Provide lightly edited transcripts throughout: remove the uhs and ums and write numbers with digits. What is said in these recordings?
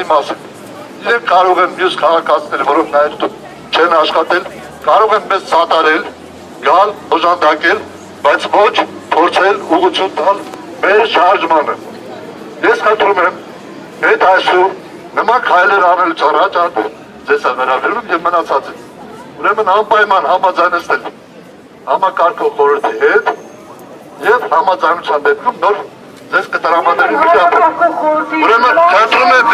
մասին։ Իրենք կարող են մյուս քաղաքացիները, որոնք նաև չեն աշխատել, կարող են մեզ սատարել, գալ, օժանդակել, բայց ոչ փորձել ուղղություն տալ մեր շարժմանը։ Ես խնդրում եմ, այդ այսօր նման քայլեր անելուց առաջ ձեզ է վերաբերում եւ մնացածը։ Ուրեմն անպայման համաձայնեցնել համակարգող խորհրդի հետ եւ համաձայնության դեպքում նոր ձեզ կտրամաների միջապայք։ Ուրեմն խնդրում եմ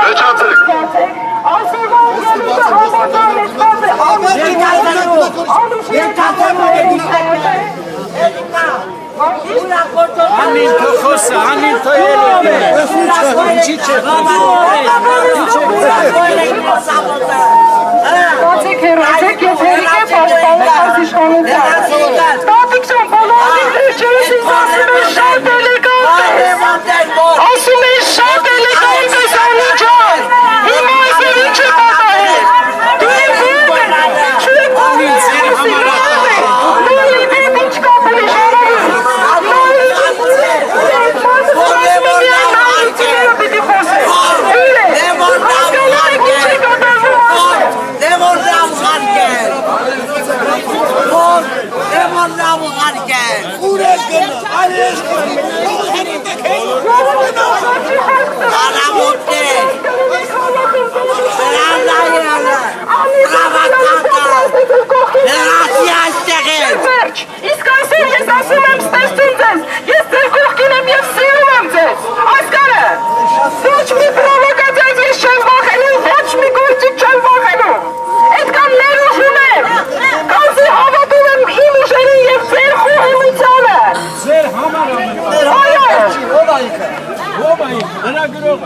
վերջացրեք։ Անին թխոսը, անին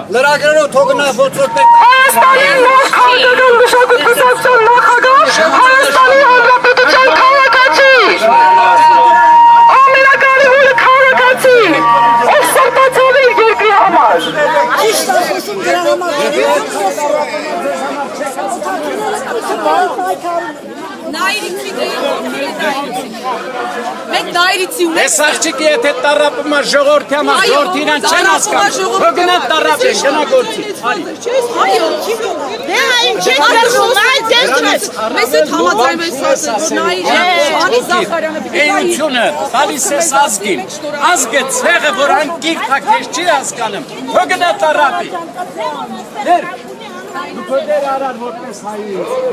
Լրագրողը թողնա ոցոտ Հայաստանի նոր քաղաքական մշակութային նախագահ, Հայաստանի Հանրապետության քաղաքացի, ամենակարևորը քաղաքացի, ով սրտացավ իր երկրի համար։ Ճիշտ ասում դրա Ես աղջիկի եթե տարապում է ժողորդի համար, ժողորդի իրան չեն ասկան, հոգնատ տարապ է, գնա գործի, Մեզ հետ համաձայնվեց էյությունը տալիս ես ազգին, ազգը ցեղը, որ անկիրք հակես չի հասկանում, հոգնատ տարապի, դեր, դու կոդեր արար որպես հայի,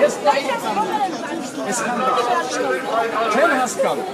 ես տայից անեմ, չեն հասկանում։